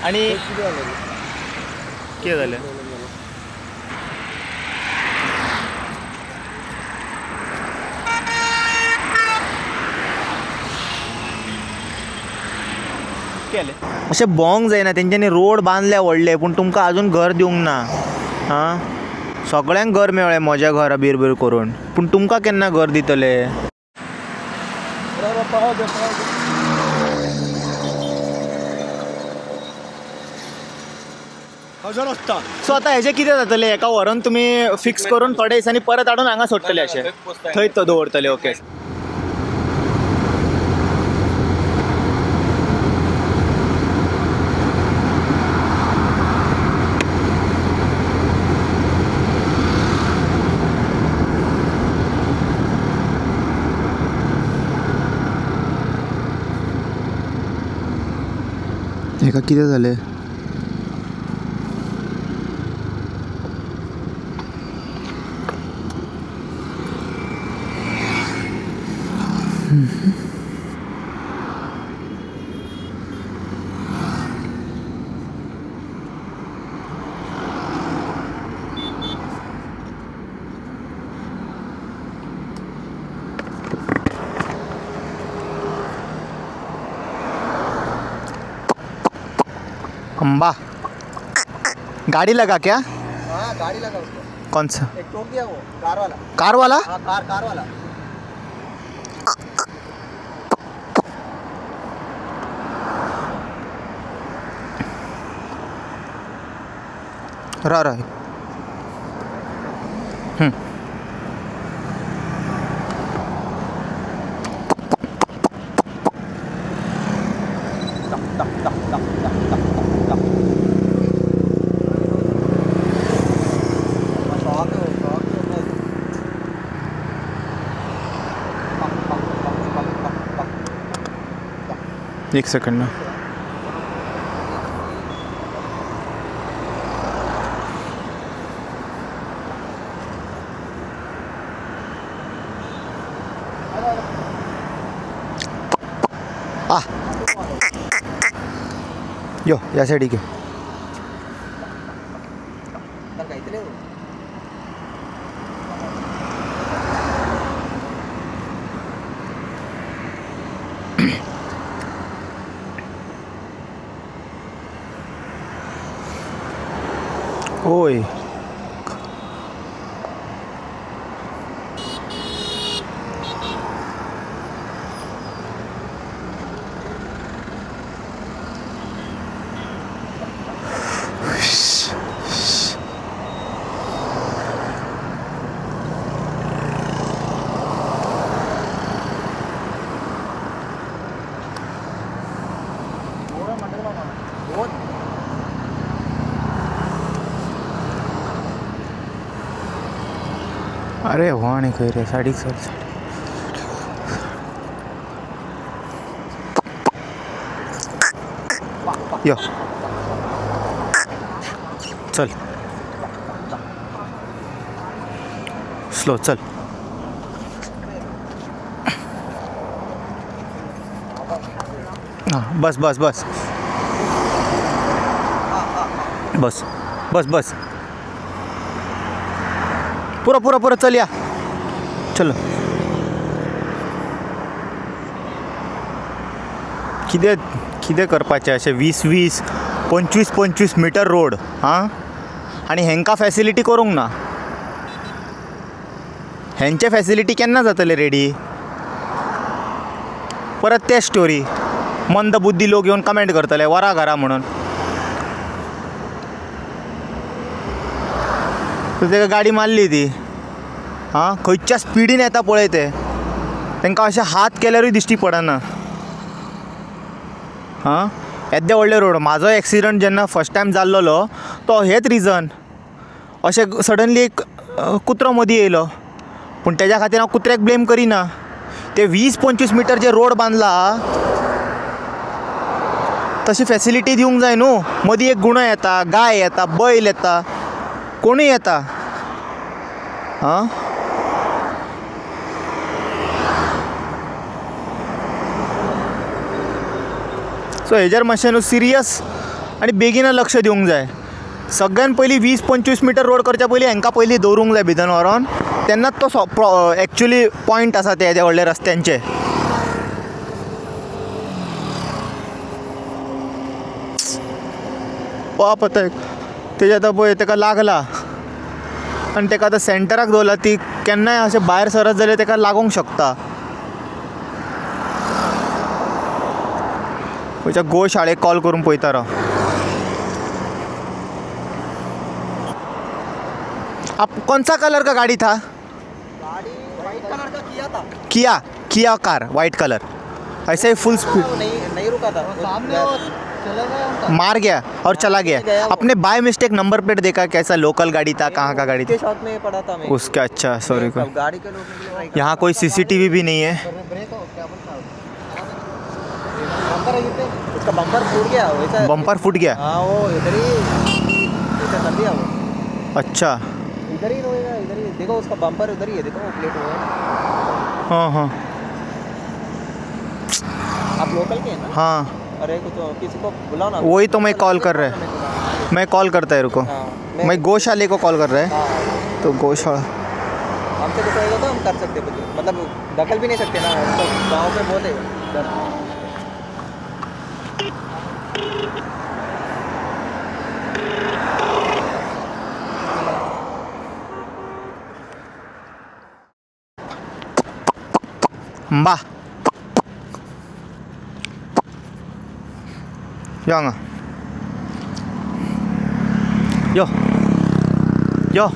आणि कितें जालें केले अशें भोंवंक जायना. तेंच्यांनी रोड बांदले व्हडले पूण तुमकां आजून घर दिवंक ना. हां सगळ्यांक घर मेळ्ळें म्हज्या घरा बिरबीर करून पूण तुमकां केन्ना घर दितले. सो आतां हेजें कितें जातलें. एका व्हरून तुमी फिक्स करून थोड्या दिसांनी परत हाडून हांगा सोडटले अशें थंयच तो दवरतले. ओके हेका कितें जालें. अम्बा गाड़ी लगा क्या. हाँ गाड़ी लगा उसको. कौन सा. एक ठोक दिया वो कार वाला. कार वाला. हाँ कार वाला. रहा एक सेकंड ना. यो या साइड के ओय अरे वहाँ नहीं कह रहे साड़ी सर यो चल स्लो चल. हाँ बस बस बस बस बस बस पूरा पूरा पूरा चल या चलो. कितें करपाचें अशें 20-20 25-25 मीटर रोड. हां आनी हेंकां फॅसिलिटी करूंक ना. हेंचे फॅसिलिटी केन्ना जातले रेडी. परत ते स्टोरी मंद बुद्धी लोक येवन कमेंट करतले वरा घरा म्हणून. तेका गाडी मारली ती. हां खंयच्या स्पिडीन येता पळय ते तांकां अशें हात केल्यारूय दिश्टी पडना. हां येद्दे व्हडले रोड. म्हाजो एक्सिडंट जेन्ना फर्स्ट टायम जाल्लो तो हेच रिजन. अशें सडनली एक कुत्रो मदीं येयलो पूण तेज्या खातीर हांव कुत्र्याक ब्लेम करिना. ते 20-25 मीटर जे रोड बांदला तशी फॅसिलिटी दिवंक जाय न्हू. मदीं एक गुणो येता, गाय येता, बैल येता, कोणूय येता. हां सो हेजेर मातशें न्हू सिरियस आनी बेगीन लक्ष दिवंक जाय. सगळ्यान पयलीं 20-25 मिटर रोड करच्या पयलीं हांकां पयलीं दवरूंक जाय भितर व्हरोन. तेन्नाच तो एक्चुली पॉयंट आसा ते व्हडले रस्त्यांचे. बाप तेजे आतां पळय ताका लागला आनी ताका आतां सेंटराक दवरला. ती केन्नाय अशें भायर सरत जाल्यार ताका लागूंक शकता. खंयच्या गोशाळेक कॉल करून पळयता राव. कौन सा कलर का गाड़ी था? गाड़ी व्हाइट कलर का किया था. किया कार वाइट कलर. ऐसे ही फुल स्पीड नहीं रुका था. सामने वो चला गया, मार गया और चला गया. अपने बाय मिस्टेक नंबर प्लेट देखा कैसा लोकल गाड़ी था, कहाँ का गाड़ी के था शॉट में पड़ा था मैं. उसका. अच्छा सॉरी. गाड़ी के लोग यहाँ कोई CCTV भी नहीं है. उसका बम्पर फूट गया वैसा. बम्पर फूट गया. हाँ वो इधर ही ऐसा कर दिया वो. अच्छा इधर ही रोएगा, इधर ही देखो उसका बम्पर उधर ही है. देखो वो प्लेट हुआ है. हाँ हाँ आप लोकल के हैं ना? हाँ अरे कुछ किसी को बुलाओ ना. वही तो मैं कॉल कर रहा है. मैं कॉल करता है रुको. मैं गौशाले को कॉल कर रहा है. तो गौशाला हमसे कुछ होएगा तो हम कर सकते हैं. मतलब दखल भी नहीं सकते ना. तो गाँव में बोले mbà Vâng à. Vô Vô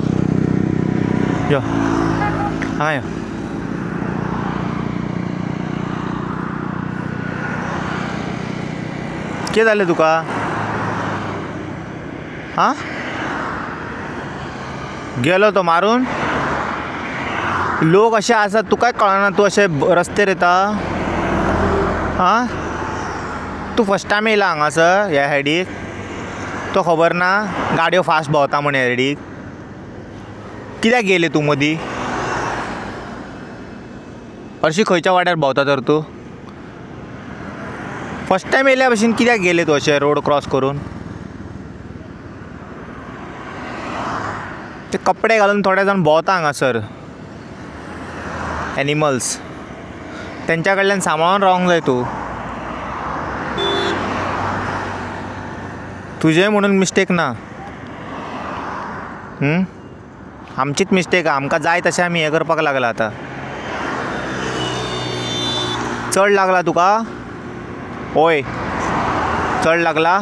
Vô Ai à. किती झाले तुका? हां गेलो तो मारून. लोक असे असतात तू काय कळना. तू असे रस्ते येता. हां तू फर्स्ट टायम येयला हांगासर ह्या सायडीक. तो खबर ना गाडयो फास्ट भोंवता म्हण ह्या सायडीक. कित्याक गेले तू मदीं? हरशी खंयच्या वाड्यार भोंवता तर तू? फर्स्ट टायम येयल्या भशेन कित्याक गेले तू अशें रोड क्रॉस करून? ते कपडे घालून थोडे जाण भोंवता हांगासर एनिमल्स. तेंच्या कडल्यान सांबाळून रावंक जाय तू. तुजें म्हणून मिस्टेक ना. आमचीच मिस्टेक आहा. आमकां जाय तशें आमी हें करपाक लागला. आतां चड लागला तुका? ओय चड लागला?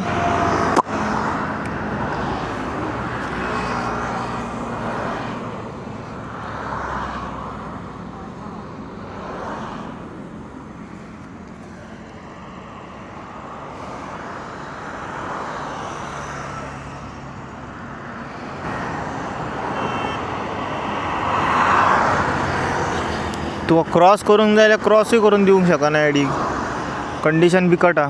तू क्रॉस करून जाय जाल्यार क्रॉसूय करून दिवंक शकना. एडी कंडिशन बिकट आहा.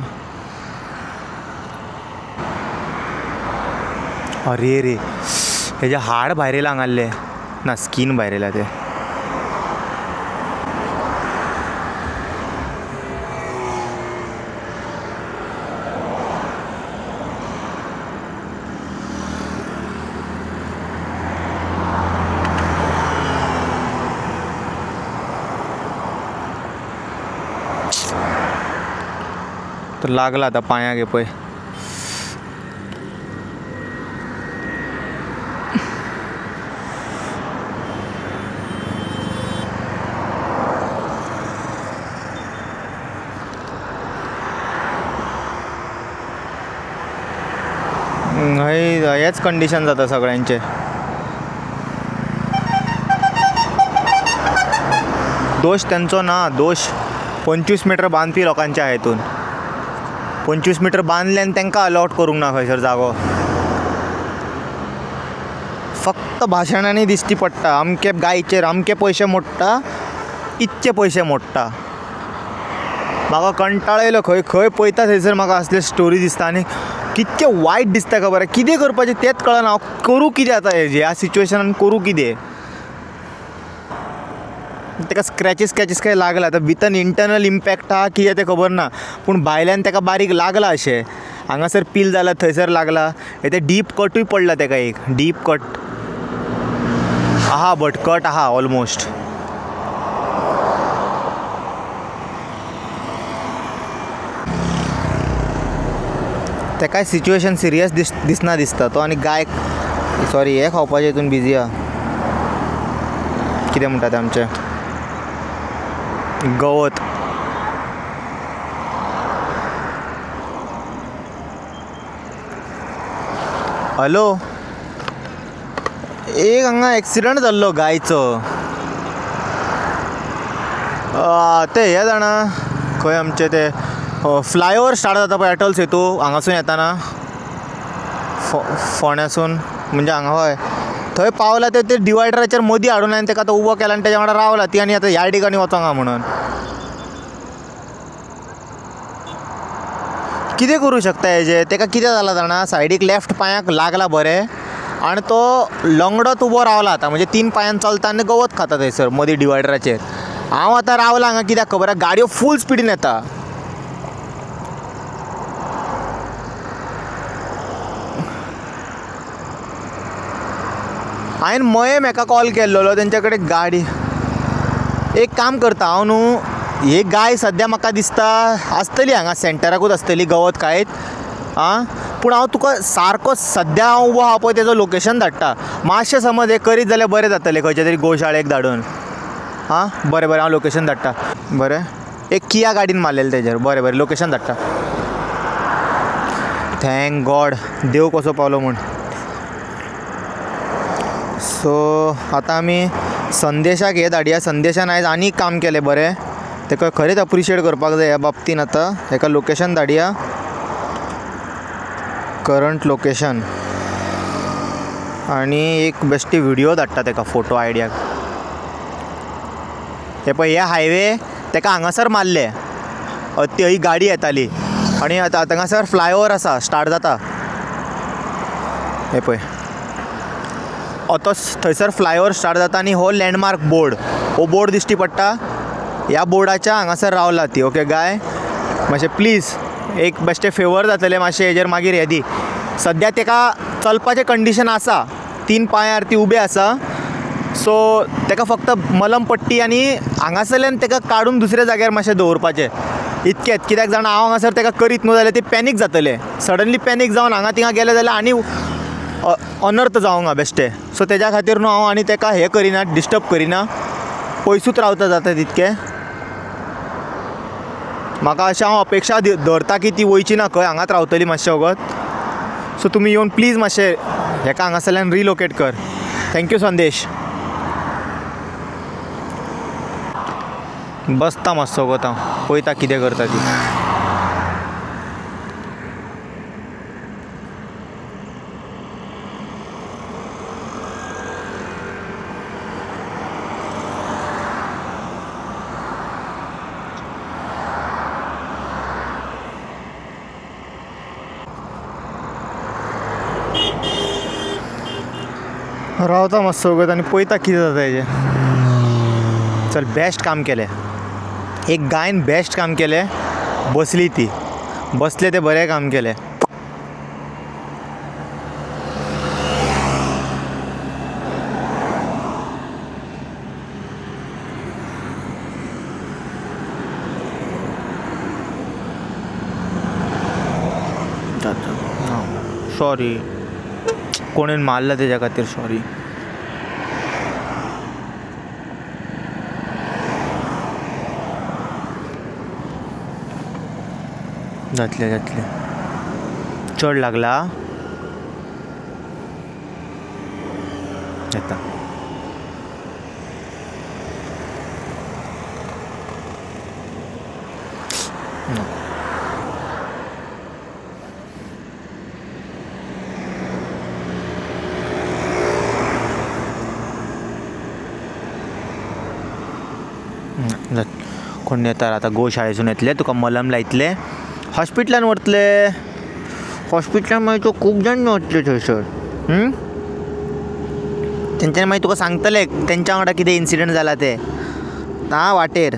अरे रे हेजे हाड भायर येयला हांगासले. ना स्कीन भायर येयला ते. तर लागला आता पांयाक हे पळय. हेच कंडिशन जाता सगळ्यांचे. दोष त्यांचो ना. दोष 25 मिटर बांदपी लोकांच्या हातून. 25 मिटर बांदले आनी तांकां अलॉट करूंक ना खंयसर जागो. फक्त भाशणांनी दिश्टी पडटा. अमके गायचेर अमके पयशे मोडटा, इतके पयशे मोडटा. म्हाका कंटाळो येयलो. खंय खंय पळयता थंयसर म्हाका असले स्टोरी दिसता आनी कितके वायट दिसता खबर आहा. कितें करपाचें तेंच कळना. हांव करूं कितें आतां ह्या सिच्युएशनान करूं कितें? ताका स्क्रॅचीस काय लागला. आतां भितर इंटर्नल इम्पॅक्ट आहा कितें तें खबर ना. पूण भायल्यान ताका बारीक लागला अशें. हांगासर पील जाला, थंयसर लागला. ते डीप कटूय पडला तेका, एक डीप कट आहा, बट कट आहा ऑलमोस्ट. तेका सिच्युएशन सिरियस दिसना दिसता तो. आनी गाय सॉरी हे खावपाचे हितून बिजी आहा. कितें म्हणटा तें आमचें गवत. हॅलो, एक हांगा एक्सिडंट जाल्लो गायचो. ते हे जाणा खंय आमचे ते फ्लायओवर स्टार्ट जाता पळय अटल सेतू, हांगासून येताना फोंड्यासून, म्हणजे हांगा हय थंय पावला. ते डिवायडराचेर मदीं हाडून हांवें तेका आतां उबो केला आनी तेच्या वांगडा रावला ती. आनी आतां ह्या ठिकाणी वचोंगा म्हणून कितें करूं शकता हेजें. तेका कितें जालां जाणा, सायडीक लेफ्ट पांयाक लागला बरें आनी तो लंगडोच उबो रावला आतां. म्हणजे 3 पांयान चलता आनी गवत खाता थंयसर मदीं डिवायडराचेर. हांव आतां रावला हांगा कित्याक खबर आहा, गाडयो फूल स्पिडीन येता. हांवें मये मेका कॉल केल्लो, तेंच्या कडेन गाडी. एक काम करता हांव न्हू, ही गाय सद्या म्हाका दिसता आसतली हांगा सेंटराकूच आसतली गवत खायत. पूण हांव तुका सारको सद्या हांव उबो आहा पळय तेजो लोकेशन धाडटा. मातशें समज हे करीत जाल्यार बरें जातलें खंयचे तरी गोशाळेक धाडून. बरें हांव लोकेशन धाडटा. बरें, एक किया गाडीन मारलेलें तेजेर. बरें लोकेशन धाडटा. थँक गॉड, देव कसो पावलो म्हूण. सो आतां आमी संदेशाक हे धाडया. संदेशान आयज आनीक काम केलें बरें, तेका खरेंच अप्रिशिएट करपाक जाय ह्या बाबतीन. आतां हेका लोकेशन धाडया, करंट लोकेशन, आनी एक बेश्टी व्हिडिओ धाडटा तेका, फोटो आयडियाक. हे पळय हे हायवे तेका हांगासर मारले, ही गाडी येताली आनी आतां हांगासर फ्लायओवर आसा, स्टार्ट जाता. हे पळय थंयसर फ्लायओवर स्टार्ट जाता आनी हो लँडमार्क बोर्ड, हो बोर्ड दिश्टी पडटा. ह्या बोर्डाच्या हांगासर रावला ती. ओके गाय, मातशें प्लीज एक बेश्टें फेवर जातलें मातशें हेजेर मागीर हे दी. सद्या तेका चलपाचें कंडिशन आसा, 3 पांयार ती उबे आसा. सो तेका फक्त मलम पट्टी आनी हांगासरल्यान तेका काडून दुसऱ्या जाग्यार मातशें दवरपाचें, इतकेंच. कित्याक जाणा हांव हांगासर तेका करीत न्हू जाल्यार ती पॅनीक जातलें. सडनली पॅनीक जावन हांगा थिंगा गेलें जाल्यार आनी अनर्थ जावंगा बेश्टें. सो तेज्या खातीर न्हू हांव आनी तेका हें करिना, डिस्टर्ब करिना, पयसूच रावता जाता तितकें. म्हाका अशें हांव अपेक्षा धरता की ती वयची ना खंय, हांगाच रावतली मातशें वगत. सो तुमी येवन प्लीज मातशें हेका हांगासरल्यान रिलोकेट कर. थँक्यू संदेश. बसता मातसो वगत हांव, पळयता कितें करता ती. रावता मातसो वगत आनी पळयता कितें जाता हेजें. चल, बेस्ट काम केलें. एक गायन बेस्ट काम केलें. बसली ती, बसले ते बरें काम केलें. सॉरी, कोणेन मारला तेज्या खातीर सॉरी. जातलें चड लागला. येता कोण येता आतां. गोशाळेसून येतले, तुका मलम लायतले, हॉस्पिटलान व्हरतले. हॉस्पिटलान मागीर तो खूब जाण वतले थंयसर. तेंच्यानी मागीर तुका सांगतले तेंच्या वांगडा कितें इन्सिडंट जाला ते वाटेर.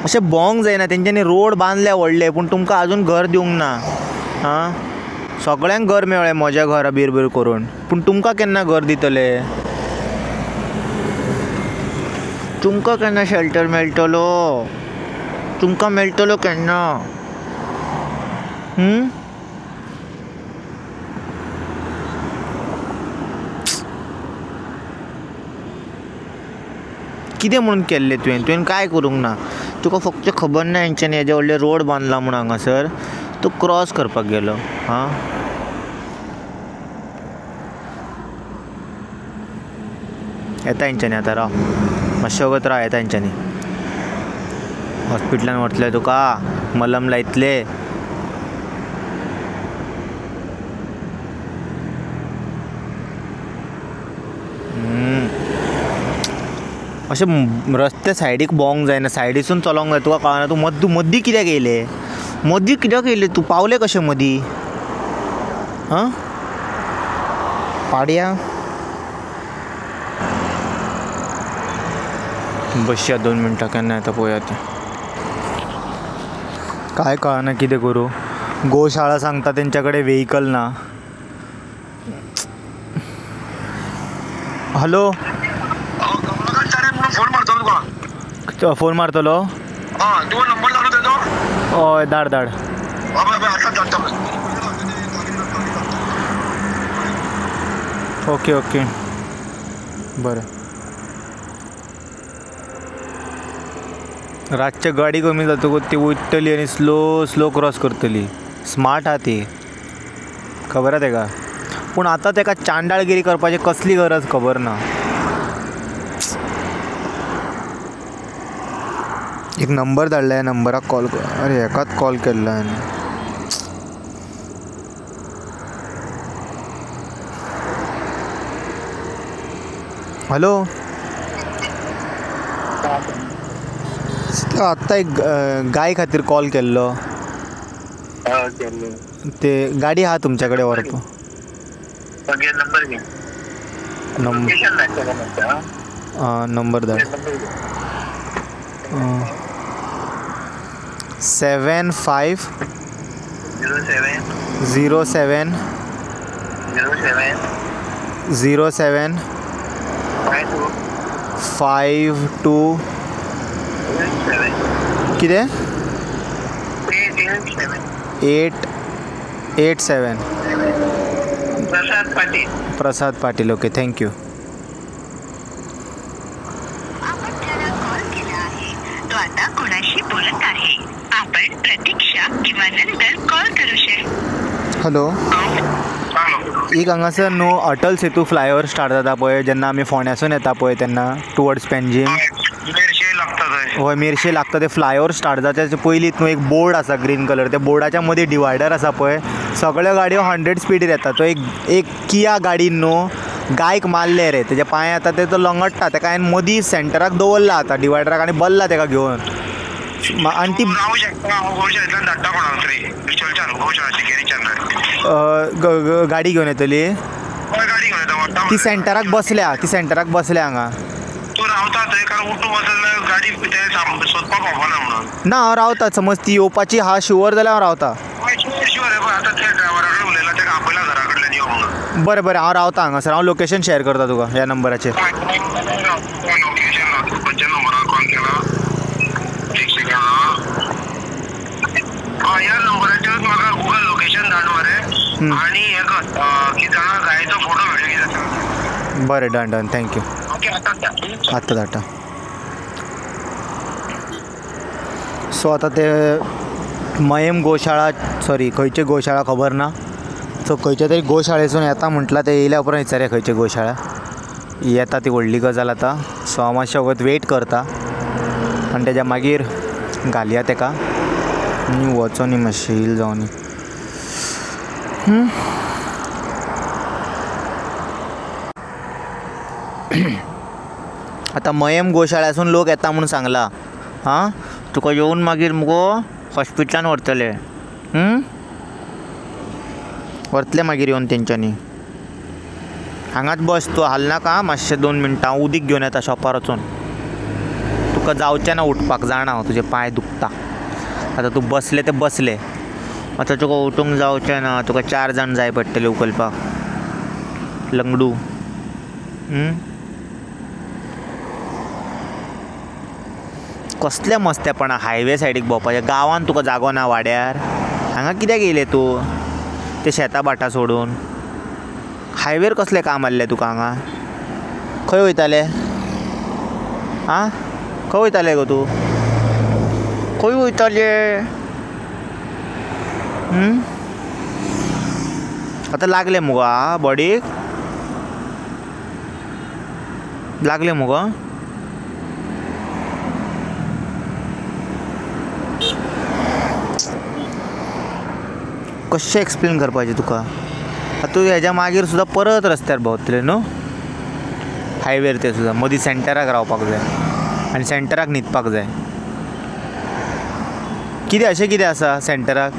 अशें भोंवंक जायना. तेंच्यांनी रोड बांदले व्हडले पूण तुमकां आजून घर दिवंक ना. हां, सगळ्यांक घर मेळ्ळें म्हज्या घरा बिरबीर करून, पूण तुमकां केन्ना घर दितले? तुमकां केन्ना शेल्टर मेळटलो? तुमकां मेळटलो केन्ना? कितें म्हणून केल्लें तुवें काय करूंक ना. तुका फक्त खबर ना हेंच्यांनी हेजे व्हडले रोड बांदला म्हूण हांगासर. तूं क्रॉस करपाक गेलो. हां, येता हेंच्यांनी आतां. राव मातशें वगत राव. येता हेंच्यांनी. हॉस्पिटलान व्हरतले तुका, मलम लायतले. अशें रस्ते सायडीक भोंवंक जायना. सायडीसून चलोंक जाय. तुका कळना तूं मदीं कित्याक येयले? मदीं कित्याक येयले तूं? पावले कशें मदीं? हां, पाडया. बसया 2 मिनटां. केन्ना येता पळोवया तें. काय कळना कितें करूं. गोशाळा सांगता तेंच्या कडेन व्हेहिकल ना. हॅलो, फोन मारतलो. हय, धाड. ओके बरें. रातचे गाडी कमी जातकूच ती वयतली आनी स्लो क्रॉस करतली. स्मार्ट आहा ती, खबर आहा तेका. पूण आतां तेका चांडाळगिरी करपाची कसली गरज खबर ना. एक नंबर धाडला. ह्या नंबराक कॉल कर. अरे हेकाच कॉल केल्लो हांवें. हॅलो, आत्ता एक गाय खातीर कॉल केल्लो. ते गाडी आहा तुमच्या कडेन व्हरपा? नंबर धाड. 75 07 52 कितें 887. Prasad Patil. Okay, thank you. Hello, एक हांगासर न्हू अटल सेतू फ्लायओवर स्टार्ट जाता पळय, जेन्ना आमी फोंड्यासून येता पळय तेन्ना टुवर्ड्स पेंजीम. हय, मेर्शे लागता. ते फ्लायओवर स्टार्ट जाता तेच्या पयलींच न्हू एक बोर्ड आसा ग्रीन कलर. त्या बोर्डाच्या मदीं डिवायडर आसा पळय. सगळ्यो गाडयो 100 स्पीडीर येता. तो एक किया गाडीन न्हू गायक मारले रे. तेजे पांय आतां ते तो लंगडटा. तेका हांवें मदीं सेंटराक दवरला आतां डिवायडराक आनी बल्ला तेका घेवन. आनी ती गाडी घेवन येतली. ती सेंटराक बसल्या हांगा. ना, हांव रावता. समज ती येवपाची हा शुअर जाल्यार हांव रावता. बरें, हांव रावता हांगासर. हांव लोकेशन शेअर करता तुका ह्या नंबराचेर. बरें, डन. थँक्यू. आत्तां धाडटा. सो आतां ते मयम गोशाळा, सॉरी खंयचे गोशाळा खबर ना. सो खंयच्या तरी गोशाळेसून येता म्हटला. ते येयल्या उपरांत विचारया खंयचे गोशाळा येता. ती व्हडली गजाल आतां. सो हांव मातशें वगत वेट करता आनी तेज्या मागीर घालया तेका आनी वचो न्ही मातशें हील जावं न्ही. आतां मयम गोशाळ्यासून लोक येता म्हणून सांगला. हां, तुका येवन मागीर मुगो हॉस्पिटलान व्हरतले. व्हरतले मागीर येवन तेंच्यांनी. हांगाच बस तूं, हालनाका. मातशें 2 मिनटां उदीक घेवन येता शॉपार वचून. तुका तुका जावचें ना उठपाक जाणा हांव तुजे पांय दुखता आतां तूं बसले ते बसले आतां तुका उठूंक जावचें ना तुका 4 जाण जाय पडटले उखलपाक लंगडू कसलें मस्तेपणा हायवे सायडीक भोंवपाचें गांवांत तुका जागो ना वाड्यार हांगा कित्याक येयले तूं ते शेतां बाटा सोडून हायवेर कसलें काम आसलें तुका हांगा खंय वयताले आं खंय वयताले गो तूं खंय वयताले आतां लागलें मुगो बॉडीक लागलें मुगो कशें एक्सप्लेन करपाचें तुका तूं हेज्या मागीर सुद्दां परत रस्त्यार भोंवतलें न्हू हायवेर ते सुद्दां मदीं सेंटराक रावपाक जाय आनी सेंटराक न्हिदपाक जाय कितें अशें कितें आसा सेंटराक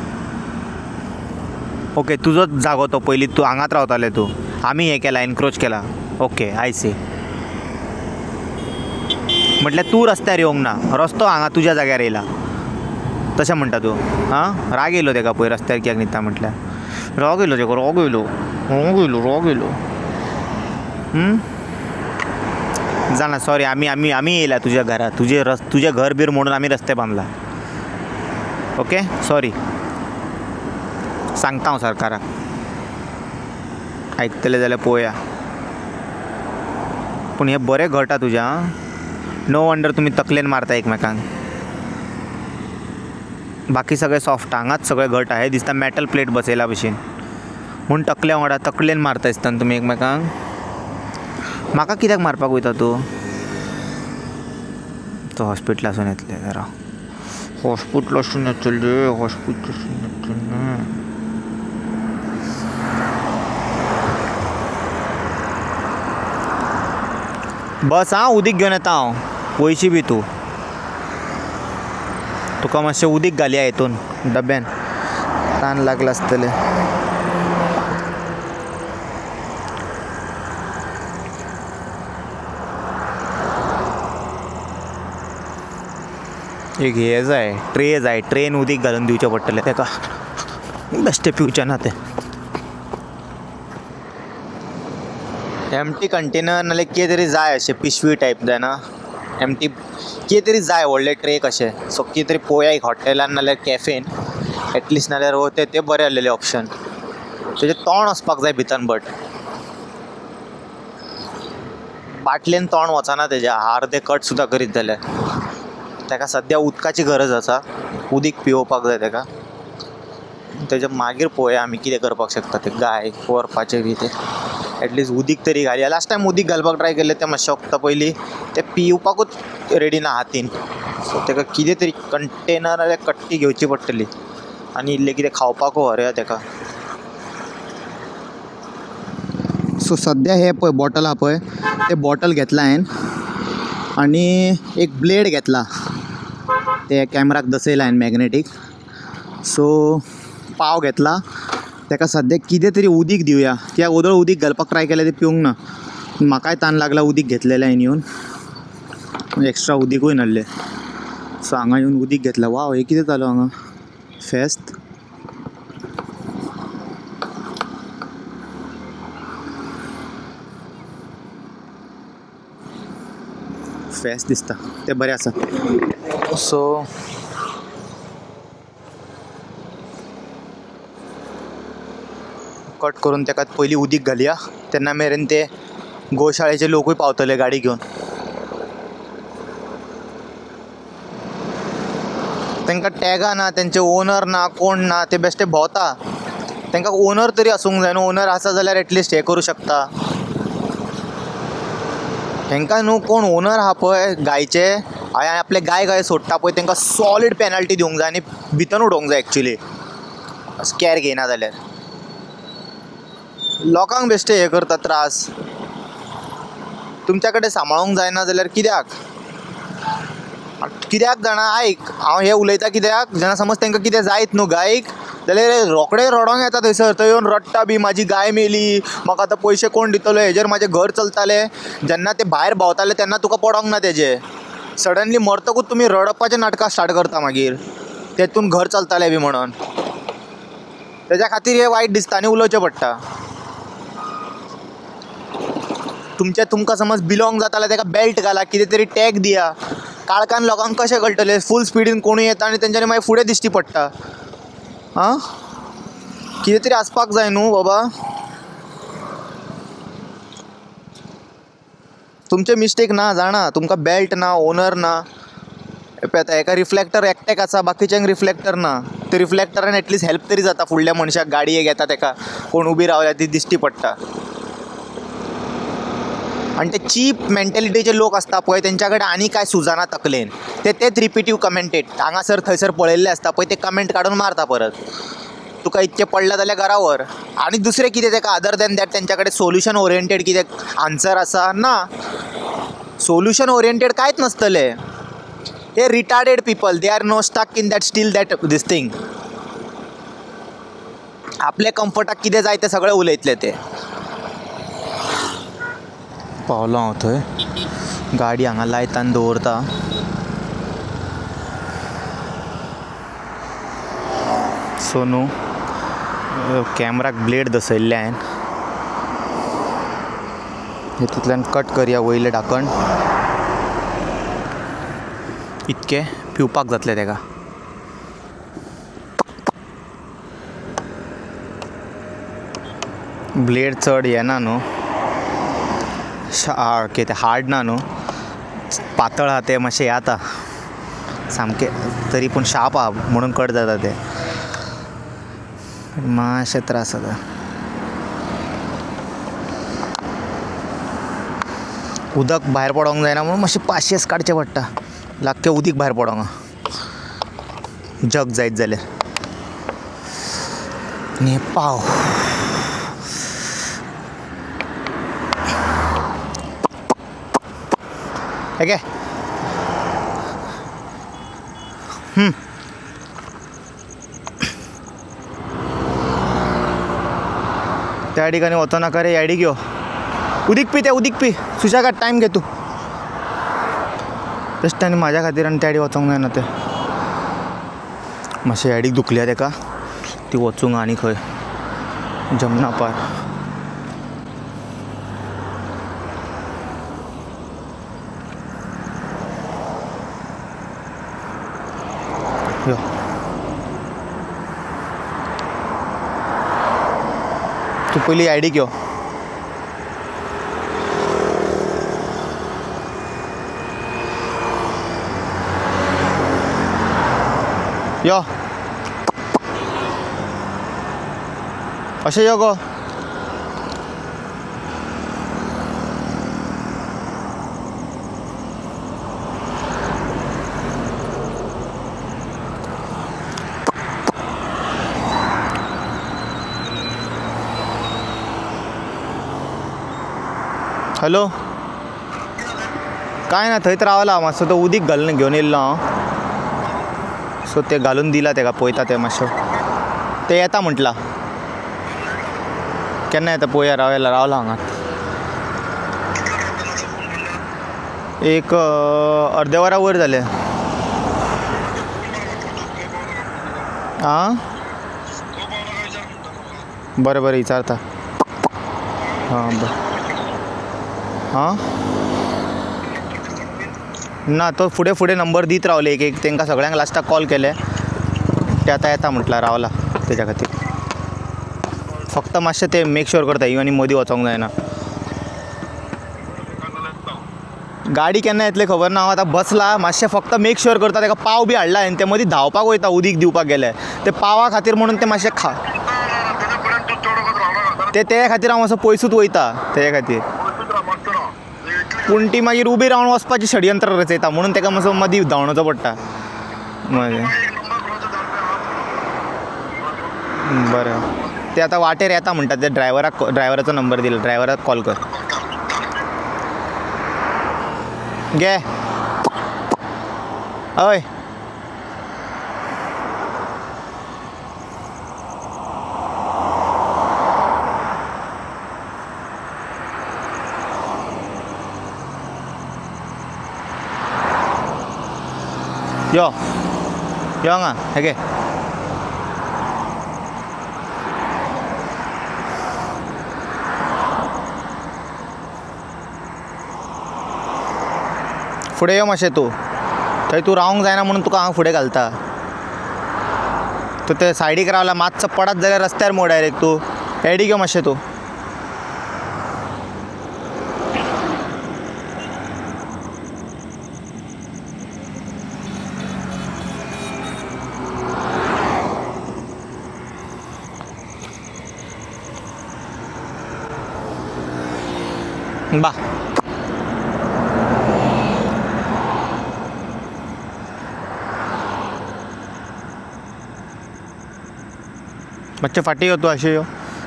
ओके तुजोच जागो तो पयलीं तूं हांगाच रावताले तूं आमी हें केलां एनक्रोच केलां ओके आय सी म्हटल्यार तूं रस्त्यार येवंक ना रस्तो हांगा तुज्या जाग्यार येयला तशें म्हणटा तूं आं राग येयलो तेका पळय रस्त्यार कित्याक न्हिदता म्हटल्यार राग येयलो तेका राग येयलो जाणा सॉरी आमी आमी आमी येयला तुज्या घरा तुजें घर बीर म्हणून आमी रस्ते बांदला ओके सॉरी सांगता हांव सरकाराक आयकतले जाल्यार पळोवया पूण हें बरें घडटा तुज्या नो वंडर तुमी तकलेन मारता एकमेकांक बाकी सगळें सॉफ्ट हांगाच सगळें घट आहे दिसता मेटल प्लेट बसयला भशेन म्हूण तकल्या वांगडा तकलेन मारता दिसता तुमी एकमेकांक म्हाका कित्याक मारपाक वयता तूं तो हॉस्पिटलासून येतले जरा हॉस्पिटलासून येतले हॉस्पिटलासून येतले बस हां उदीक घेवन येता हांव वयशी बी तूं तुका मातशें उदीक घालया हितून डब्यान तान लागला आसतलें एक हे जाय ट्रेन उदीक घालून दिवचें पडटलें तेका बेश्टें पिवचें ना तें एमटी कंटेनर नाल्यार कितें तरी जाय अशें पिशवी टायप जाय ना एमटी कितें तरी जाय व्हडलें ट्रे कशें सो कितें तरी पळोवया एक हॉटेलान नाल्यार कॅफेन एटलिस्ट नाल्यार तें बरें आसलेलें ऑप्शन तेजें तोंड वचपाक जाय भितर बट बाटलेन तोंड वचना तेज्या अर्दे कट सुद्दां करीत जाल्यार तेका सद्या उदकाची गरज आसा उदीक पिवपाक जाय तेका तेज्या मागीर पळोवया आमी कितें करपाक शकता तें गाय व्हरपाचें बी तें एटलिस्ट उदीक तरी घालया लास्ट टायम उदीक घालपाक ट्राय केलें तें मातशें वखदां पयलीं तें पिवपाकूच रेडी ना हातीन सो तेका कितें तरी कंटेनर नाल्यार कट्टी घेवची पडटली आनी इल्लें कितें खावपाकूय व्हरया तेका सो सद्या हे पळय बॉटल आहा पळय तें बॉटल घेतला हांवें आनी एक ब्लेड घेतला ते कॅमेराक दसयला हांवें मॅग्नेटीक सो पाव घेतला तेका सद्याक कितें तरी उदीक दिवया कित्याक उदळ उदीक घालपाक ट्राय केलें तें पिवंक ना म्हाकाय ताण लागला उदीक घेतलेलें हांवें येवन एक्स्ट्रा उदीकूय नासलें सो हांगा येवन उदीक घेतलें वाव हे कितें जालो हांगा फेस्त दिसता तें बरें आसा सो कट करून तेका पयलीं उदीक घालया तेन्ना मेरेन ते गोशाळेचे लोकूय पावतले गाडी घेवन तांकां टॅगां ना तेंचे ओनर ना कोण ना ते बेश्टे भोंवता तांकां ओनर तरी आसूंक जाय न्हू ओनर आसा जाल्यार एटलिस्ट हे करूं शकता तांकां न्हू कोण ओनर आहा पळय गायचे हांवें आपले गाय सोडटा पळय तांकां सॉलीड पेनल्टी दिवंक जाय आनी भितर उडोवंक जाय एक्चुली कॅर घेयना जाल्यार लोकांक बेश्टे हे करता त्रास तुमच्या कडेन सांबाळूंक जायना जाल्यार कित्याक जाणा आयक हांव हे उलयता कित्याक जेन्ना समज तांकां कितें जायत न्हू गायक जाल्यार रोखडे रडोंक येता थंयसर थंय येवन रडटा बी म्हाजी गाय मेली म्हाका आतां पयशे कोण दितलो हेजेर म्हाजें घर चलतालें जेन्ना ते भायर भोंवताले तेन्ना तुका पडोंक ना तेजें सडनली मरतकूच तुमी रडपाचें नाटकां स्टार्ट करता मागीर तेतून घर चलतलें बी म्हणून. तेज्या खातीर हें वायट दिसता आनी उलोवचें पडटा. तुमकां समज बिलोंग जाता जाल्यार तेका बेल्ट घाला, कितें तरी टॅग दिया. काळखान लोकांक कशें कळटलें फूल स्पिडीन कोणूय येता आनी तेंच्यांनी मागीर फुडें दिश्टी पडटा. आं कितें तरी आसपाक जाय न्हू बाबा. तुमचे मिस्टेक ना जाणा, तुमकां बेल्ट ना, ओनर ना. पळय एका रिफ्लेक्टर एकट्याक आसा, बाकीच्यांक रिफ्लेक्टर ना. ते रिफ्लेक्टरान एटलीस्ट हेल्प तरी जाता फुडल्या मनशाक गाडयेक येता तेका कोण उबी रावल्या ती दिश्टी पडटा. आनी ते चीप मेंटेलिटीचे लोक आसता पळय तेंच्या कडेन आनी कांय सुजाना तकलेन. तेच रिपिटीव कमेंटेट हांगासर थंयसर पळयल्ले आसता पळय ते कमेंट काडून मारता परत. तुका इतकें पडलें जाल्यार घरा व्हर. आनी दुसरें कितें तेका अदर दॅन दॅट तेंच्या कडेन सोल्युशन ओरिएंटेड कितें आन्सर आसा ना. सोल्युशन ओरिएंटेड कांयच नासतलें. हे retarded people they are no stuck in that still that these thing. आपल्या कम्फर्टाक कितें जाय तें सगळें उलयतले ते. पावलो हांव थंय, गाडी हांगा लायता आनी दवरता. सो न्हू कॅमराक ब्लेड दसयल्ले हांवें. हितूंतल्यान कट करया वयलें धाकण. इतकें पिवपाक जातलें तेका. ब्लेड चड येना न्हू, कितें हार्ड ना न्हू, पातळ आहा तें मातशें हें जाता सामकें. तरी पूण शार्प आहा म्हणून कट जाता तें. मातशें त्रास जाता. उदक भायर पडोंक जायना म्हणून मातशें पाशयेस काडचें पडटा. लाख्खें उदीक भायर पडोंक जग जायत जाल्यार. आनी पाव हे घे. त्या ठिकाणी वचो नाका रे, याडी घेव. उदीक पी, ते उदीक पी. सुशेगाद टायम घे तूं. बेश्ट आनी म्हाज्या खातीर आनी त्या वचोंक जायना तें. मातशें याडीक दुखल्या तेका, ती वचूंक आनी खंय जमना पार. यो तूं पयलीं आयडी घेव. यो अशें यो गो. हॅलो, काय ना थंयच रावला मातसो. तो उदीक घालून घेवन येयल्लो हांव, सो ते घालून दिला तेका. पळयता ते मातशें ते येता म्हटला. केन्ना येता पळोवया. रावला हांगा एक अर्दे वरा वयर जाले. आं बरें बरें विचारता. हां बरें. हां ना, तो फुडें फुडें नंबर दीत रावले एक एक. तांकां सगळ्यांक लास्टाक कॉल केले. ते आतां येता म्हटल्यार रावला तेज्या खातीर. फक्त मातशें ते मेक श्योर करता इवन आनी मदीं वचोंक जायना. गाडी केन्ना येतले खबर ना. हांव आतां बसला. मातशें फक्त मेक श्योर करता. ताका पाव बी हाडला हांवें. ते मदीं धांवपाक वयता उदीक दिवपाक गेले. ते पावा खातीर म्हणून ते मातशें ते खातीर हांव असो पयसूच वयता तेज्या खातीर. पूण ती मागीर उबी रावन वचपाची षडयंत्र रचयता म्हणून ताका मातसो मदीं धांवणोचो पडटा. बरें ते आतां वाटेर येता म्हणटा. ते ड्रायव्हराचो नंबर दिला. ड्रायव्हराक कॉल कर. घे हय. यो यो हांगा हे घे फुडें यो मातशें तूं थंय तूं रावंक जायना म्हणून तुका हांव फुडें घालता तूं ते सायडीक रावला मातसो पडत जाल्यार रस्त्यार मोड डायरेक्ट तूं एडीक यो मातशें तूं बा मातशें फाटी यो तूं अशें यो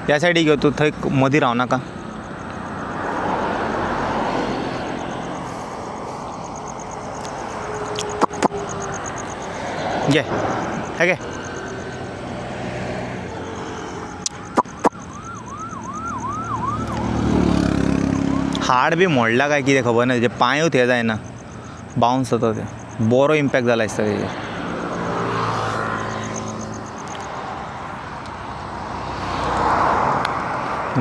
ह्या सायडीक यो तूं थंय मदीं राव नाका घे हे घे हाड बी मोडला काय कितें खबर ना तेजे पांयूच हे जायना बाउन्स जाता ते बरो इम्पॅक्ट जाला दिसता तेजेर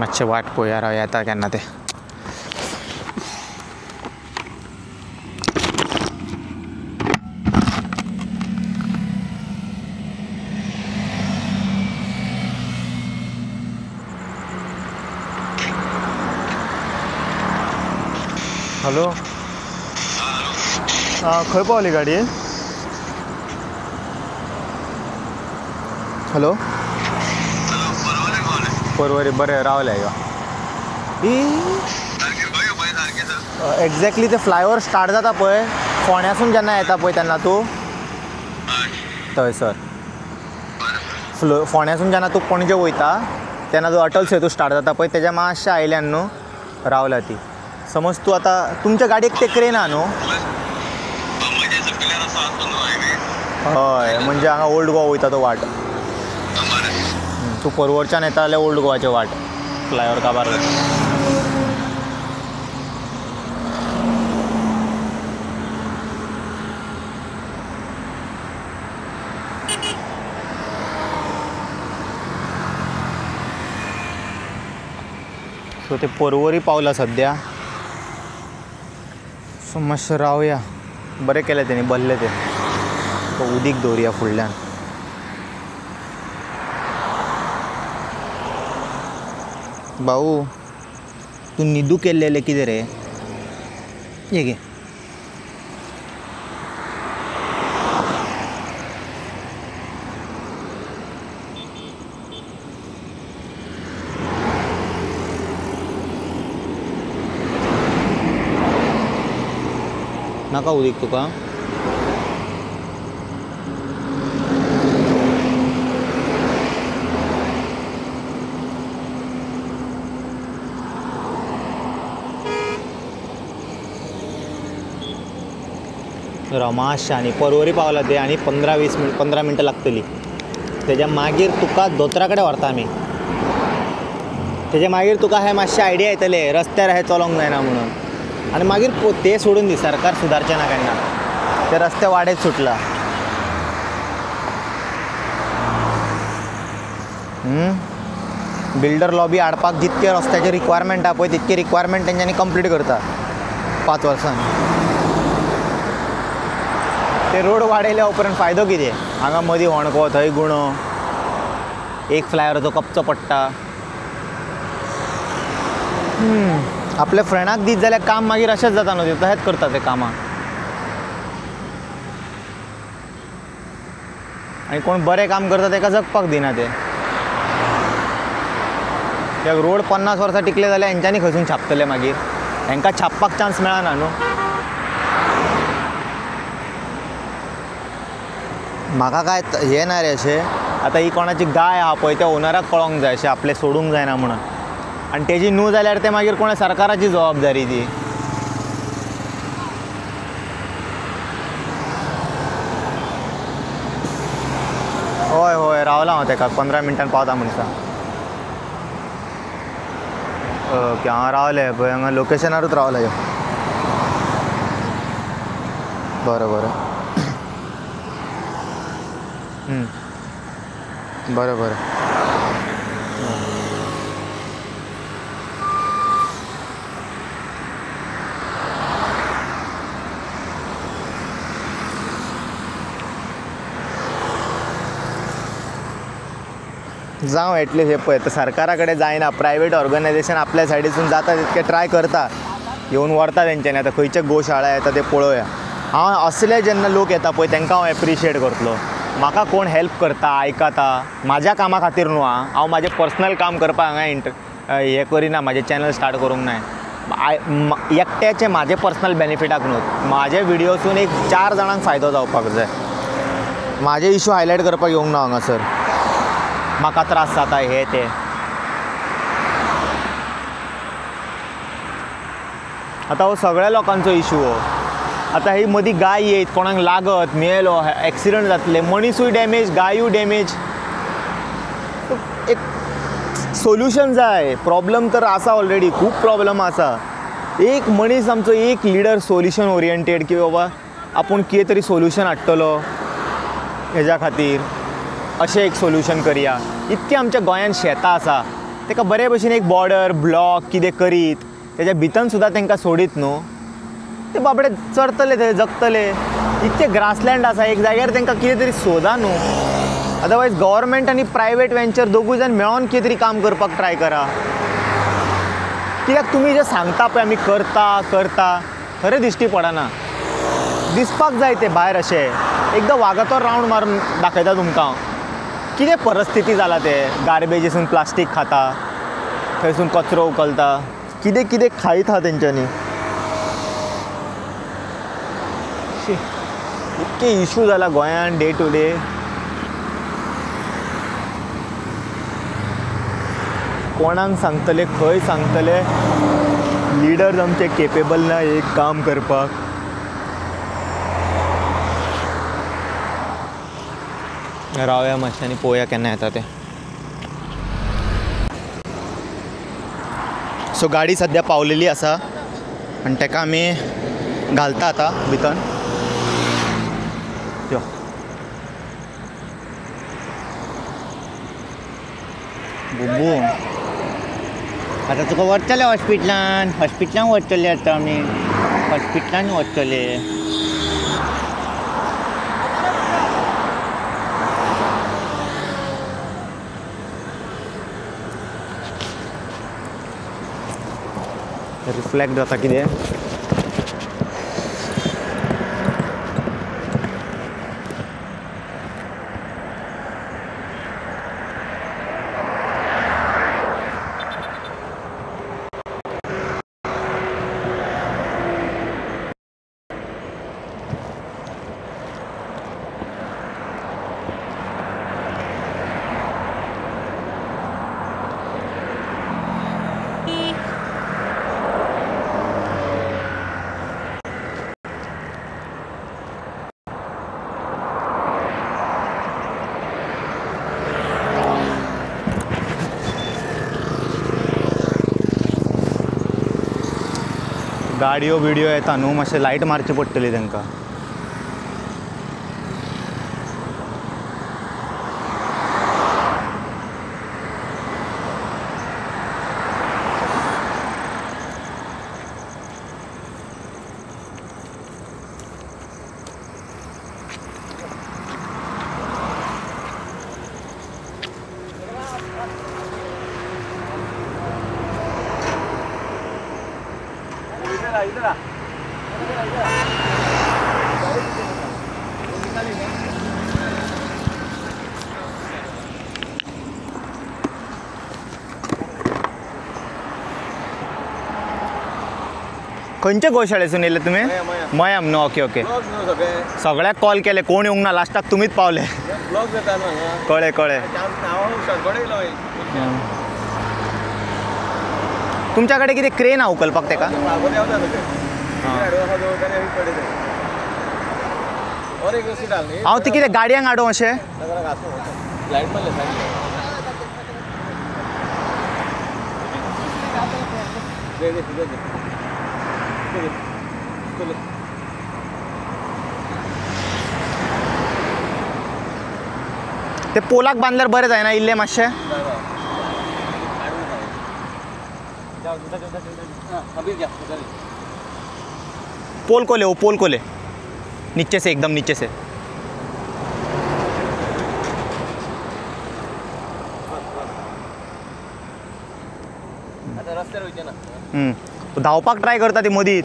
मातशें वाट पळोवया राव येता केन्ना ते हॅलो खंय पावली गाडी हॅलो परवरी बरें रावले यो एक्झॅक्टली ते फ्लायओवर स्टार्ट जाता पळय फोंड्यासून जेन्ना येता पळय तेन्ना तूं थंयसर फोंड्यासून जेन्ना तूं पणजे वयता तेन्ना तूं अटल सेतू स्टार्ट जाता पळय तेज्या मातशा आयल्यान न्हू रावला ती समज तूं आतां तुमच्या गाडयेक ते क्रेना न्हू हय म्हणजे हांगा ओल्ड गोवा वयता तो वाट तूं परवरच्यान येता जाल्यार ओल्ड गोवाचें वाट फ्लायओवर काबार सो ते परवरी पावला सद्या सो मातशें रावया बरें केलें तेणी बल्ले ते उदीक दवरया फुडल्यान भाऊ तू न्हिदू केल्लेले कितें रे ये गे नाका उदीक तुका मातशें आनी परवरी पावला ते आनी 15 मिनटां लागतली तेज्या मागीर तुका दोतोरा कडेन व्हरता आमी तेज्या मागीर तुका हे मातशें आयडिया येतले रस्त्यार हे चलोंक जायना म्हणून आनी मागीर ते सोडून दी सरकार सुदारचें ना केन्ना ते रस्ते वाडत सुटला बिल्डर लॉबी हाडपाक जितके रस्त्याचे रिक्वायरमेंट आहा पळय तितके रिक्वायरमेंट तेंच्यांनी कंप्लीट करता 5 वर्सांनी ते रोड वाडयल्या उपरांत फायदो कितें हांगा मदीं होणको थंय गुणो एक फ्लायओवराचो कपचो पडटा आपल्या फ्रेंडाक दीत जाल्यार काम मागीर अशेंच जाता न्हू तशेंच करता ते कामां आनी कोण बरें काम करता ताका जगपाक दिना ते कित्याक रोड 50 वर्सां टिकले जाल्यार हेंच्यांनी खंयसून छापतले मागीर हेंकां छापपाक चान्स मेळना न्हू म्हाका काय हें ना रे अशें आतां ही कोणाची गाय आहा पळय त्या ओनराक कळोंक जाय अशें आपलें सोडूंक जायना म्हणून आनी तेजी न्हू जाल्यार ते मागीर कोणा सरकाराची जबाबदारी ती हय हय रावला हांव ताका 15 मिनटान पावता म्हणून सांग ओके हांव रावलें पळय हांगा लोकेशनारूच रावला ह्यो बरें बरें बरं बरं. जावं एटलीस्ट हे पळय सरकारा कडेन जायना, प्रायवेट ऑर्गनायझेशन आपल्या सायडीसून जाता तितके ट्राय करता, येवन व्हरता तेंच्यांनी. आतां खंयचे गोशाळा येता ते पळोवया. हांव असले जेन्ना लोक येता पळय तांकां हांव एप्रिशिएट करतलो. म्हाका कोण हेल्प करता, आयकता, म्हाज्या कामा खातीर न्हू. हांव म्हाजें पर्सनल काम करपाक हांगा हें करिना, म्हाजें चॅनल स्टार्ट करूंक नाय. एकट्याचें म्हाजें पर्सनल बेनिफिटाक न्हू. म्हाजे विडियोसून एक 4 जाणांक फायदो जावपाक जाय. म्हाजे इशू हायलायट करपाक येवंक ना हांगासर. म्हाका त्रास जाता हे ते. आतां हो सगळ्या लोकांचो इशू हो. आतां ही मदीं गाय येयत, कोणाक लागत, मेलो, एक्सिडंट जातले, मनीसूय डॅमेज, गायूय डॅमेज. एक सोल्युशन जाय. प्रॉब्लम तर आसा ऑलरेडी, खूब प्रॉब्लम आसा. एक मनीस आमचो, एक लिडर सोल्युशन ओरिएंटेड की बाबा आपूण कितें तरी सोल्युशन हाडटलो हेज्या खातीर, अशें एक सोल्युशन करया. इतकें आमच्या गोंयांत शेतां आसा, ताका बरे भशेन एक बॉर्डर ब्लॉक कितें करीत, तेज्या भितर सुद्दां तांकां सोडीत न्हू, ते बाबडे चरतले, ते जगतले. इतके ग्रासलँड आसा, एक जाग्यार तांकां कितें तरी सोदा न्हू. अदरवायज गव्हर्मेंट आनी प्रायवेट वेंचर दोगूय जाण मेळोन कितें तरी काम करपाक ट्राय करा. कित्याक तुमी जे सांगता पळय आमी करता खरें दिश्टी पडना. दिसपाक जाय ते भायर अशें. एकदां वागातोर रावंड मारून दाखयता तुमकां कितें परिस्थिती जाला. ते गार्बेजीसून प्लास्टीक खाता, थंयसून कचरो उखलता, कितें कितें खायत आहा तेंच्यांनी. इतके इशू जाला गोंयांत डे टू डे. कोणाक सांगतले, खंय सांगतले. लिडर्स आमचे केपेबल ना एक काम करपाक. रावया मातशें आनी पळोवया केन्ना येता ते. सो गाडी सद्या पावलेली आसा आनी ताका आमी घालता आतां भितर. यो बुबू, आतां तुका व्हरतले हॉस्पिटलान व्हरतले. आतां आमी हॉस्पिटलान व्हरतले. रिफ्लेक्ट जाता कितें. गाडयो बिडयो येता न्हू, मातशें लायट मारची पडटली तांकां. खंयचे गोशाळेसून येयले तुमी? मयाम न्हू. Okay okay. सगळ्याक कॉल केले, कोण येवंक ना. लास्टाक तुमीच पावले. कळ्ळें कळ्ळें. तुमच्या कडेन कितें क्रेन आहा उखलपाक तेका? हांव ती कितें गाडयांक हाडूं अशें? ते पोलाक बांधल्यार बरें जायना इल्लें मातशें. पोल कोले नीचे से एकदम नीचे से. आता रस्त्यार वयचे ना. धावपाक ट्राय करता ती मदींत.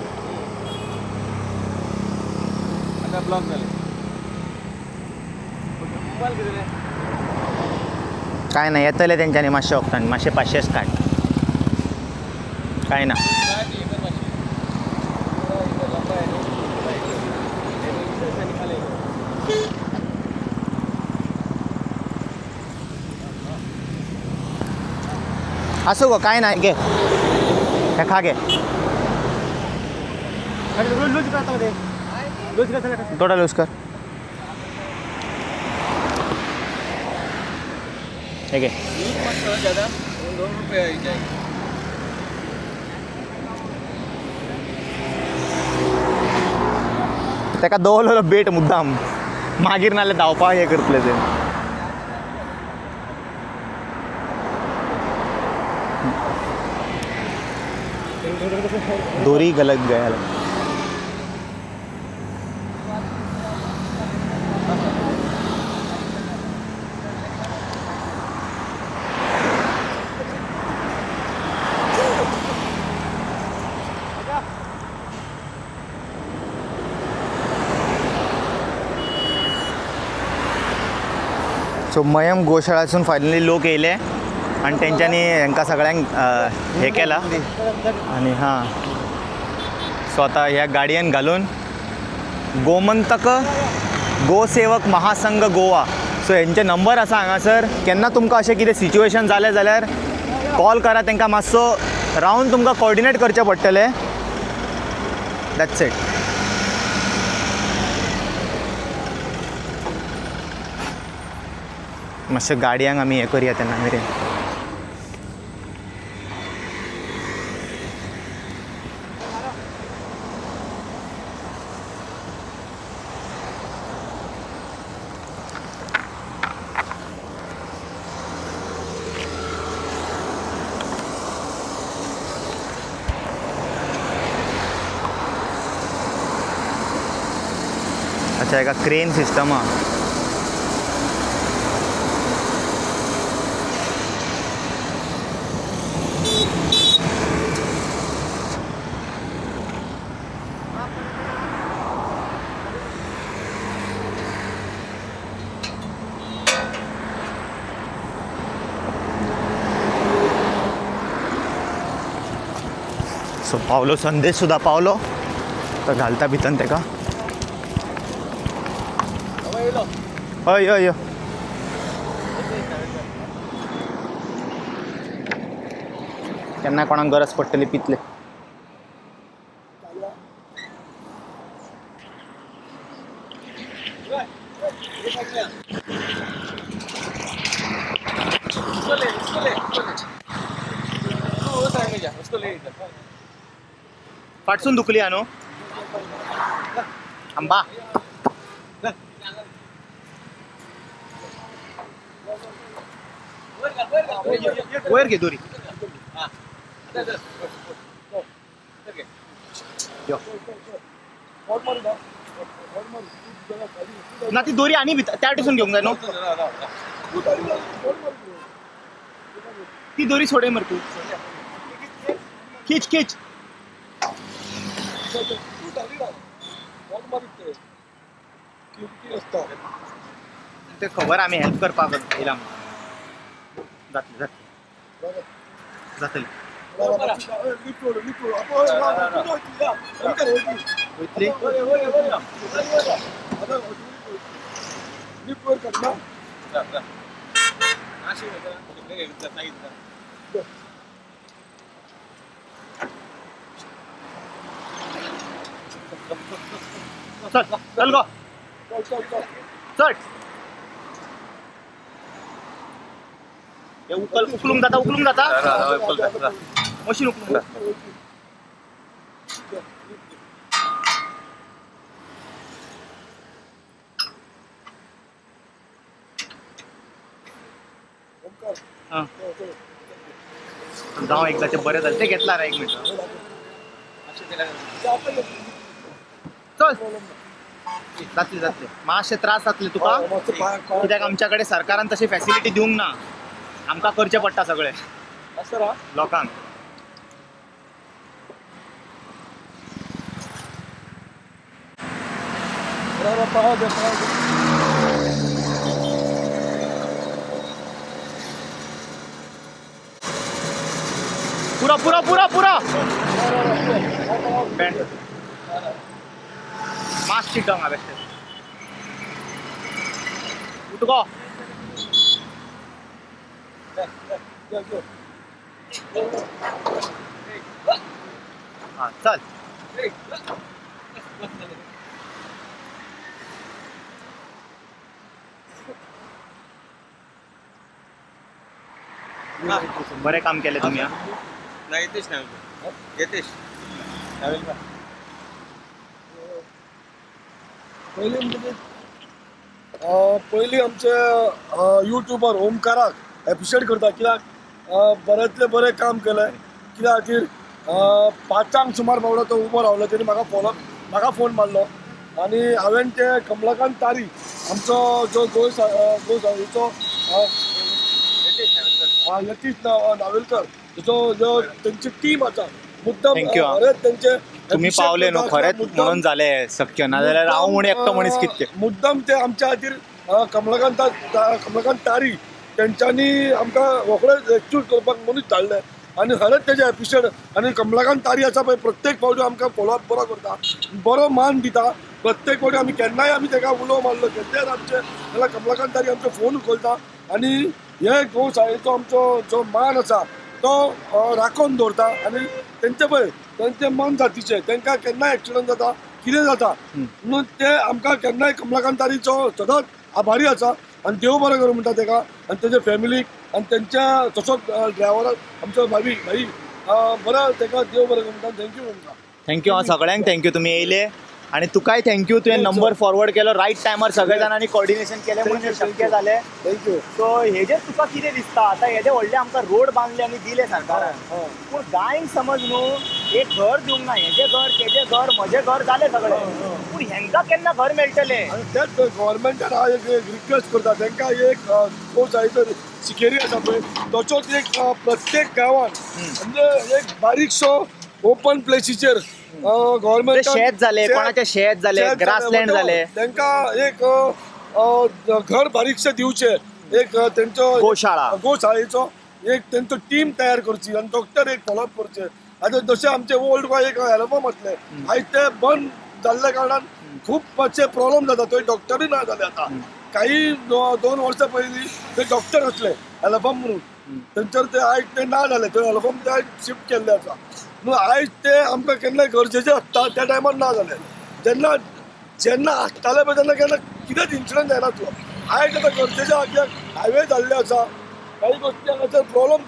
आता ब्लॉक झाले. काय नाही येतले तेंच्यांनी मातशे वखदांनी मातशे 500 काड. काय ना असो गो काय नाही घे हे खा घे. थोडा लूज कर. हे घे. ज़्यादा 2 रुपये आई जाएगी. ताका दवरलेलो बेट मुद्दाम मागीर नाल्यार धांवपाक हे करतले ते. दोरी गलत गया. सो मयम गोशाळासून फायनली लोक येयले आणि तेंच्यांनी हांकां सगळ्यांक हे केलां आनी हां सो आतां ह्या गाडयेन घालून गोमंतक गोसेवक महासंघ गोवा सो हेंचे नंबर आसा हांगासर. केन्ना तुमकां अशें कितें सिच्युएशन जालें जाल्यार कॉल करा तांकां. मातसो रावंड तुमकां कॉर्डिनेट करचें पडटलें. That's it. मातशें गाडयांक आमी हें करया तेन्ना मेरेन. अच्छा हेका क्रेन सिस्टम आहा. सो पावलो संदेश सुद्धा पावलो तर घालता भितन तेका. हय हय केन्ना कोणाक गरज पडटली पितले. फाटसून दुखली हा न्हू आंबा. वयर घे दोरी. ना ती दोरी आणि त्या टिसून घेऊन जाय न्हू. ती दोरी सोडे मर तू. खीच खीच. ते खबर आम्ही हेल्प करपाक येयला जातली जातली वयतली. चल चल गो चल. उकलूंक जाता मशीन उकलूंक जाता. जाऊ एकदाचे बरे झाले ते घेतला रे 1 मिनिट चल जातले जातले मातशे त्रास जातले तुका कित्याक आमच्याकडे सरकारान तशी फॅसिलिटी दिवंक ना आमकां करचे पडटा सगळे लोकांक पूरा पूरा पूरा पूरा मास्क सीट डाउन आवे उठको हाँ चल बरे काम केले तुम्ही हा नाही येतेच नाही येतेच पयलीं आमचे युट्यूबर ओमकाराक एप्रिशिएट करता कित्याक बऱ्यांतले बरें काम केलें कित्या खातीर 5 सुमार पावलो तो उबो रावलो तेणी म्हाका फोन मारलो आनी हांवें ते कमलाकांत तारी आमचो जो गोसाळीचो यतीश नावेलकर जो त्यांची टीम आसा मुद्दम खरेंच त्यांचे तुम्ही पावले न्हू खरेंच म्हणून झाले शक्य ना जाल्यार हांव म्हण एकटो मनीस कितके मुद्दम ते आमच्या खातीर कमलाकांत तारी तेंच्यांनी आमकां रोखडें रेस्क्यू करपाक मनीस धाडले आनी खरेंच तेजे एपिसोड आनी कमलाकांत तारी आसा पळय प्रत्येक फावटी आमकां फॉलोअप बरो करता बरो मान दिता प्रत्येक फावटी आमी केन्नाय आमी तेका उलो मारलो केन्नाय आमचे जाल्यार कमलाकांत तारी आमचो फोन उखलता आनी हे गोशाळेचो आमचो जो मान आसा तो राखून दवरता आनी तेंचे पळय तेंचे मन जातीचे तेंकां केन्नाय एक्सिडंट जाता कितें जाता म्हणून ते आमकां केन्नाय कमलाकांत तारीचो सदांच आभारी आसा आनी देव बरें करूं म्हणटा तेका आनी तेजे फॅमिलीक आनी तेंच्या तसोच ड्रायव्हराक आमचो भाई बरो तेका देव बरें करूं म्हणटा थँक्यू म्हणटा थँक्यू हांव सगळ्यांक थँक्यू तुमी येयले आणि तुकाय थँक्यू तुवें नंबर फॉरवर्ड केलो रायट टायमार सगळे जाणांनी कॉर्डिनेशन केलें म्हणजे शक्य जालें थँक्यू सो हेजे तुका कितें दिसता आतां हेजे व्हडले आमकां रोड बांदले आनी दिले सरकारान पूण गायंक समज न्हू एक घर दिवंक ना हेजें घर तेजें घर म्हजें घर जालें सगळें पूण हेंकां केन्ना घर मेळटलें आनी तेच गव्हर्मेंटान हांव एक रिक्वेस्ट करता तेंकां एक गोशाळेचो सिकेरी आसा पळय तसोच एक प्रत्येक गांवांत म्हणजे एक बारीकसो ओपन प्लेसीचेर गव्हर्मेंट शेत जाले कोणाचे शेत जाले ग्रासलँड जाले तांकां एक घर बारीकशें दिवचे एक तेंचो गोशाळेचो एक तेंचो टीम तयार करची आनी डॉक्टर एक फॉलोअप करचे आतां जशें आमचे ओल्ड गोवा एक एल्बम आसले आयज ते बंद जाल्ल्या कारणान खूब मातशे प्रॉब्लेम जाता थंय डॉक्टरूय ना जाले आतां काही 2 वर्सां पयलीं ते डॉक्टर आसले एल्बम म्हणून थंयसर ते आयज ते ना जाले थंय एल्बम ते आयज शिफ्ट केल्ले आसा म्हणून आयज ते आमकां केन्नाय गरजेचें आसता त्या टायमार ना जालें जेन्ना आसताले पळय तेन्ना केन्ना कितेंच इन्सिडंट जायनासलो आयज आतां गरजेचें आसा कित्याक हायवे जाल्ले आसा काही गोश्टी हांगासर प्रॉब्लेम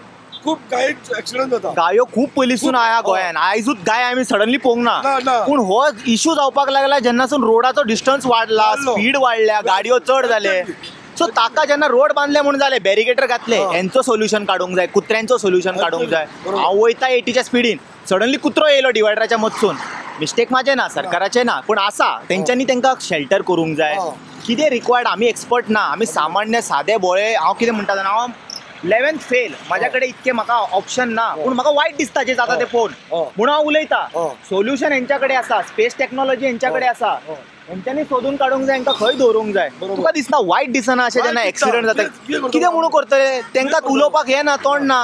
खूब गायीक एक्सिडंट जाता गायो खूब पयलींसून आया गोंयान आयजूच गाय आमी सडनली पळोवंक ना पूण हो इश्यू जावपाक लागला जेन्नासून रोडाचो डिस्टन्स वाडला स्पीड वाडल्या गाडयो चड जाले सो ताका जेन्ना रोड बांदले म्हणून जाले बॅरिकेटर घातले हेंचो सोल्युशन काडूंक जाय कुत्र्यांचो सोल्युशन काडूंक जाय हांव वयता 80च्या स्पिडीन सडनली कुत्रो येयलो डिवायडराच्या मदसून मिस्टेक म्हाजें ना सरकाराचें ना पूण आसा तेंच्यांनी तांकां शेल्टर करूंक जाय कितें रिक्वायर्ड आमी एक्सपर्ट ना आमी सामान्य सादे बोळे हांव कितें म्हणटा जाणा हांव 11th फेल म्हाज्या कडेन इतके म्हाका ऑप्शन ना पूण म्हाका वायट दिसता जे जाता ते पळोवन म्हणून हांव उलयता सोल्युशन हेंच्या कडेन आसा स्पेस टेक्नॉलॉजी हेंच्या कडेन आसा हेंच्यांनी सोदून काडूंक जाय हेंकां खंय दवरूंक जाय तुका दिसना वायट दिसना अशें जेन्ना एक्सिडंट जाता कितें म्हणून करतले तेंकां उलोवपाक हें ना तोंड ना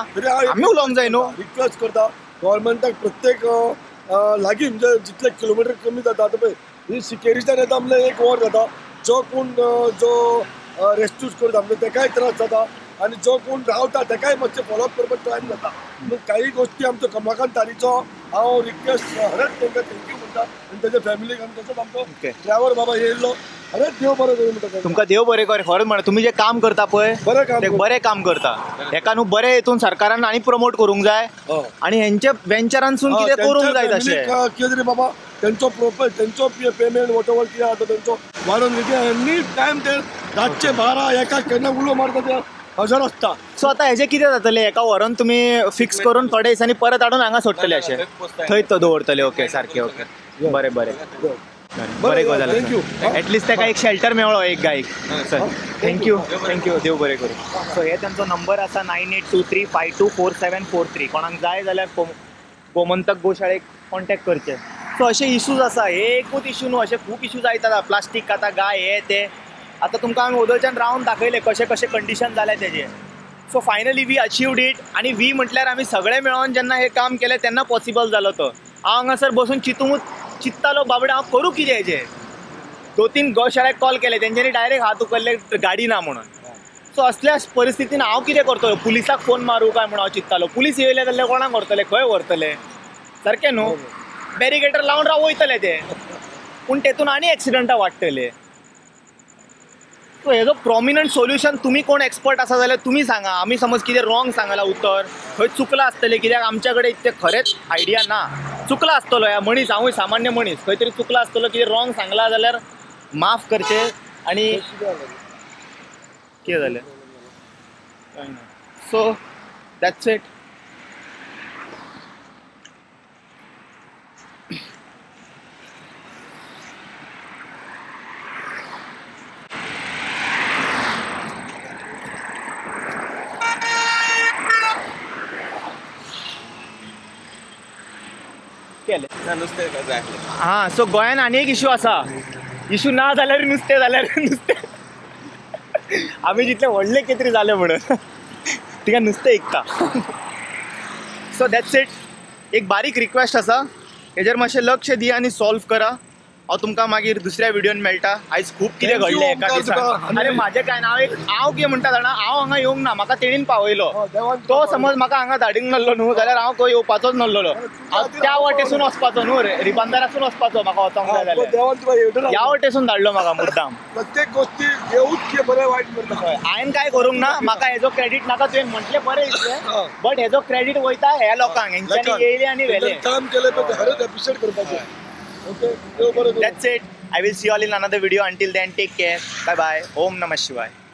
आमी उलोवंक जाय न्हू रिक्वेस्ट करता गव्हर्मेंटाक प्रत्येक लागीं म्हणजे जितले किलोमिटर कमी जाता आतां पळय ही सिकेरीच्यान येता म्हणजे 1 वर जाता जो कोण जो रेस्क्यू करता म्हणजे तेकाय त्रास जाता आनी जो कोण रावता तेकाय मातशें फॉलोअप करपाक टायम जाता म्हणून काही गोश्टी आमचो कमलाकांत तारीचो हांव रिक्वेस्ट खरेंच तेंकां थँक्यू म्हणटा आनी तेजे फॅमिलीक आनी तसोच आमचो ड्रायव्हर बाबा येयल्लो खरेंच देव बरें करूं म्हणटा तुमकां देव बरें कर खरेंच म्हणटा तुमी जें काम करता पळय बरें काम करता हेका न्हू बरें हितून सरकारान आनी प्रमोट करूंक जाय आनी हेंचे वेंचरानसून कितें करूंक जाय तशें कितें तरी बाबा तेंचो तेंचो पेमेंट वॉटएवर कितें आसा तेंचो वाडोवन एनी टायम ते रातचे 12 1 केन्ना उलो मारता ते हजर आसता सो आता हेजे कितें जातलें एका वरान तुमी फिक्स करून थोड्या दिसांनी परत हाडून हांगा सोडटले अशें थंय तो दवरतले ओके सारकें ओके बरें बरें बरें गो जालें थँक्यू एटलिस्ट ताका एक शेल्टर मेळ्ळो एक गायक सर थँक्यू देव बरें करूं सो हे तांचो नंबर आसा 9823524743 कोणाक जाय जाल्यार गोमंतक गोशाळेक कॉन्टॅक्ट करचें सो अशे इश्यूज आसा हे एकूच इश्यू न्हू अशे खूब इश्यूज आयतात प्लास्टीक आतां गाय हे ते आतां तुमकां हांवें वदळच्यान रावन दाखयलें कशें कशें कंडिशन जालें तेजें सो फायनली वी अचीवड इट आनी वी म्हटल्यार आमी सगळे मेळोन जेन्ना हें काम केलें तेन्ना पॉसिबल जालो तो हांव हांगासर बसून चिंत्तालो बाबडे हांव करूं कितें हेजें 2-3 गोशाळ्याक कॉल केले तेंच्यांनी डायरेक्ट हात उखल्ले गाडी ना म्हणून सो असल्या परिस्थितीन हांव कितें करतलो पुलिसाक फोन मारूं काय म्हणून हांव चिंत्तालो पुलीस येयले जाल्यार कोणाक व्हरतले खंय व्हरतले सारकें न्हू बॅरिकेटर लावन वयतले ते पूण तेतून आनी एक्सिडंटां वाडटले सो हेजो प्रॉमिनंट सोल्युशन तुमी कोण एक्सपर्ट आसा जाल्यार तुमी सांगा आमी समज कितें रॉंग सांगलां उतर खंय चुकलां आसतलें कित्याक आमच्या कडेन इतलें खरेंच आयडिया ना चुकला आसतलो ह्या मनीस हांवूय सामान्य मनीस खंय तरी चुकला आसतलो कितें रॉंग सांगलां जाल्यार माफ करचें आनी कितें जालें सो दॅट्स इट केलें हां सो गोंयान आनी एक इश्यू आसा इश्यू ना जाल्यार नुस्तें आमी जितले व्हडले कितें जाले म्हणून तिका नुस्तें विकता सो दॅट्स इट एक बारीक रिक्वेस्ट आसा हेजेर मातशें लक्ष दिया आनी सॉल्व करा हांव तुमकां मागीर दुसऱ्या विडियोन मेळटा आयज खूब कितें घडलें एका दिसान आरे म्हाजें काय ना हांव कितें म्हणटा जाणा हांव हांगा येवंक ना म्हाका तेणीन पावयलो तो समज म्हाका हांगा धाडिंक नासलो न्हू जाल्यार हांव खंय येवपाचोच नासलो हांव त्या वाटेसून वचपाचो न्हू रिबांदारासून वचपाचो म्हाका वचोंक जाय जाल्यार ह्या वाटेसून धाडलो म्हाका मुद्दाम प्रत्येक गोष्टी देऊच बरें वायट करता हांवें काय करूंक ना म्हाका हेजो क्रेडीट नाका तुवें म्हटलें बरें दिसलें बट हेजो क्रेडीट वयता ह्या लोकांक हेंच्यांनी येयले आनी व्हेले काम केलें पण खरेंच एप्रिशिएट करपाचें Okay, that's it. I will see you all in another video. Until then, take care. Bye bye. Om Namah Shivaya.